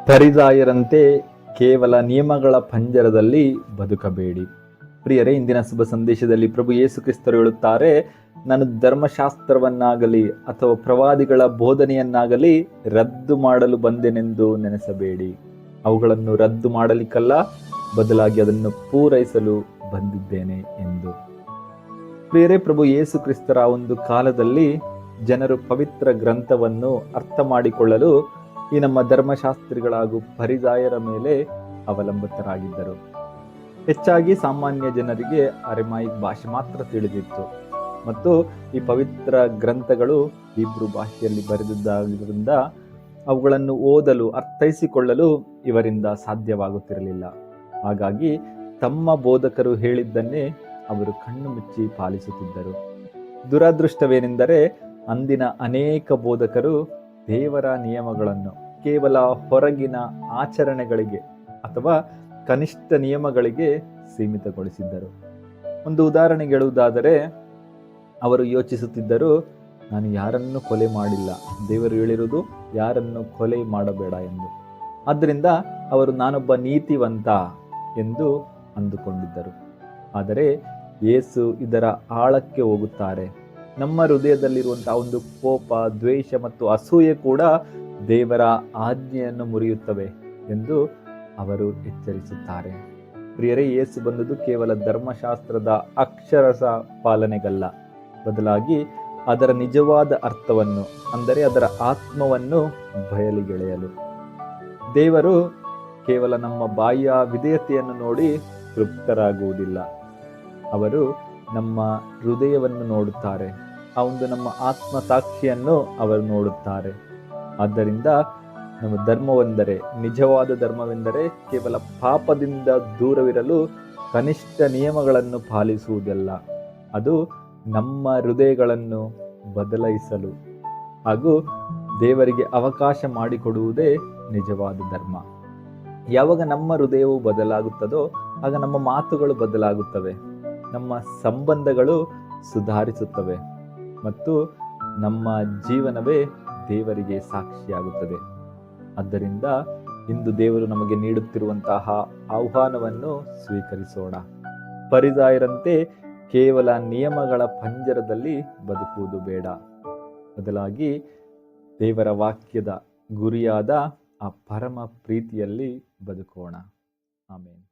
ಫರಿಸಾಯರಂತೆ ಕೇವಲ ನಿಯಮಗಳ ಪಂಜರದಲ್ಲಿ ಬದುಕಬೇಡಿ. ಪ್ರಿಯರೇ, ಇಂದಿನ ಶುಭ ಸಂದೇಶದಲ್ಲಿ ಪ್ರಭು ಯೇಸು ಕ್ರಿಸ್ತರು ಹೇಳುತ್ತಾರೆ, ನಾನು ಧರ್ಮಶಾಸ್ತ್ರವನ್ನಾಗಲಿ ಅಥವಾ ಪ್ರವಾದಿಗಳ ಬೋಧನೆಯನ್ನಾಗಲಿ ರದ್ದು ಮಾಡಲು ಬಂದೆನೆಂದು ನೆನೆಸಬೇಡಿ. ಅವುಗಳನ್ನು ರದ್ದು ಮಾಡಲಿಕ್ಕಲ್ಲ, ಬದಲಾಗಿ ಅದನ್ನು ಪೂರೈಸಲು ಬಂದಿದ್ದೇನೆ ಎಂದು. ಪ್ರಿಯರೇ, ಪ್ರಭು ಯೇಸು ಕ್ರಿಸ್ತರ ಒಂದು ಕಾಲದಲ್ಲಿ ಜನರು ಪವಿತ್ರ ಗ್ರಂಥವನ್ನು ಅರ್ಥ ಮಾಡಿಕೊಳ್ಳಲು ಈ ನಮ್ಮ ಧರ್ಮಶಾಸ್ತ್ರಿಗಳ ಹಾಗೂ ಫರಿಸಾಯರ ಮೇಲೆ ಅವಲಂಬಿತರಾಗಿದ್ದರು. ಹೆಚ್ಚಾಗಿ ಸಾಮಾನ್ಯ ಜನರಿಗೆ ಅರೆಮಾಯಿಕ್ ಭಾಷೆ ಮಾತ್ರ ತಿಳಿದಿತ್ತು ಮತ್ತು ಈ ಪವಿತ್ರ ಗ್ರಂಥಗಳು ಹೀಬ್ರೂ ಭಾಷೆಯಲ್ಲಿ ಬರೆದಿದ್ದಾಗಿದ್ದರಿಂದ ಅವುಗಳನ್ನು ಓದಲು ಅರ್ಥೈಸಿಕೊಳ್ಳಲು ಇವರಿಂದ ಸಾಧ್ಯವಾಗುತ್ತಿರಲಿಲ್ಲ. ಹಾಗಾಗಿ ತಮ್ಮ ಬೋಧಕರು ಹೇಳಿದ್ದನ್ನೇ ಅವರು ಕಣ್ಣು ಮುಚ್ಚಿ ಪಾಲಿಸುತ್ತಿದ್ದರು. ದುರದೃಷ್ಟವೇನೆಂದರೆ, ಅಂದಿನ ಅನೇಕ ಬೋಧಕರು ದೇವರ ನಿಯಮಗಳನ್ನು ಕೇವಲ ಹೊರಗಿನ ಆಚರಣೆಗಳಿಗೆ ಅಥವಾ ಕನಿಷ್ಠ ನಿಯಮಗಳಿಗೆ ಸೀಮಿತಗೊಳಿಸಿದ್ದರು. ಒಂದು ಉದಾಹರಣೆಗೆ ಹೇಳುವುದಾದರೆ, ಅವರು ಯೋಚಿಸುತ್ತಿದ್ದರು, ನಾನು ಯಾರನ್ನು ಕೊಲೆ ಮಾಡಿಲ್ಲ, ದೇವರು ಹೇಳಿರುವುದು ಯಾರನ್ನು ಕೊಲೆ ಮಾಡಬೇಡ ಎಂದು. ಆದ್ದರಿಂದ ಅವರು ನಾನೊಬ್ಬ ನೀತಿವಂತ ಎಂದು ಅಂದುಕೊಂಡಿದ್ದರು. ಆದರೆ ಯೇಸು ಇದರ ಆಳಕ್ಕೆ ಹೋಗುತ್ತಾರೆ. ನಮ್ಮ ಹೃದಯದಲ್ಲಿರುವಂತಹ ಒಂದು ಕೋಪ, ದ್ವೇಷ ಮತ್ತು ಅಸೂಯೆ ಕೂಡ ದೇವರ ಆಜ್ಞೆಯನ್ನು ಮುರಿಯುತ್ತವೆ ಎಂದು ಅವರು ಎಚ್ಚರಿಸುತ್ತಾರೆ. ಪ್ರಿಯರೇ, ಯೇಸು ಬಂದದ್ದು ಕೇವಲ ಧರ್ಮಶಾಸ್ತ್ರದ ಅಕ್ಷರಶ ಪಾಲನೆಗಲ್ಲ, ಬದಲಾಗಿ ಅದರ ನಿಜವಾದ ಅರ್ಥವನ್ನು, ಅಂದರೆ ಅದರ ಆತ್ಮವನ್ನು ಬಯಲಿಗೆಳೆಯಲು. ದೇವರು ಕೇವಲ ನಮ್ಮ ಬಾಹ್ಯ ವಿಧೇಯತೆಯನ್ನು ನೋಡಿ ತೃಪ್ತರಾಗುವುದಿಲ್ಲ. ಅವರು ನಮ್ಮ ಹೃದಯವನ್ನು ನೋಡುತ್ತಾರೆ. ಆ ಒಂದು ನಮ್ಮ ಆತ್ಮ ಸಾಕ್ಷಿಯನ್ನು ಅವರು ನೋಡುತ್ತಾರೆ. ಆದ್ದರಿಂದ ನಮ್ಮ ಧರ್ಮವೆಂದರೆ, ನಿಜವಾದ ಧರ್ಮವೆಂದರೆ ಕೇವಲ ಪಾಪದಿಂದ ದೂರವಿರಲು ಕನಿಷ್ಠ ನಿಯಮಗಳನ್ನು ಪಾಲಿಸುವುದಲ್ಲ, ಅದು ನಮ್ಮ ಹೃದಯಗಳನ್ನು ಬದಲಾಯಿಸಲು ಹಾಗೂ ದೇವರಿಗೆ ಅವಕಾಶ ಮಾಡಿಕೊಡುವುದೇ ನಿಜವಾದ ಧರ್ಮ. ಯಾವಾಗ ನಮ್ಮ ಹೃದಯವು ಬದಲಾಗುತ್ತದೋ ಆಗ ನಮ್ಮ ಮಾತುಗಳು ಬದಲಾಗುತ್ತವೆ, ನಮ್ಮ ಸಂಬಂಧಗಳು ಸುಧಾರಿಸುತ್ತವೆ ಮತ್ತು ನಮ್ಮ ಜೀವನವೇ ದೇವರಿಗೆ ಸಾಕ್ಷಿಯಾಗುತ್ತದೆ. ಆದ್ದರಿಂದ ಇಂದು ದೇವರು ನಮಗೆ ನೀಡುತ್ತಿರುವಂತಹ ಆಹ್ವಾನವನ್ನು ಸ್ವೀಕರಿಸೋಣ. ಫರಿಸಾಯರಂತೆ ಕೇವಲ ನಿಯಮಗಳ ಪಂಜರದಲ್ಲಿ ಬದುಕುವುದು ಬೇಡ, ಬದಲಾಗಿ ದೇವರ ವಾಕ್ಯದ ಗುರಿಯಾದ ಆ ಪರಮ ಪ್ರೀತಿಯಲ್ಲಿ ಬದುಕೋಣ. ಆಮೇನ್.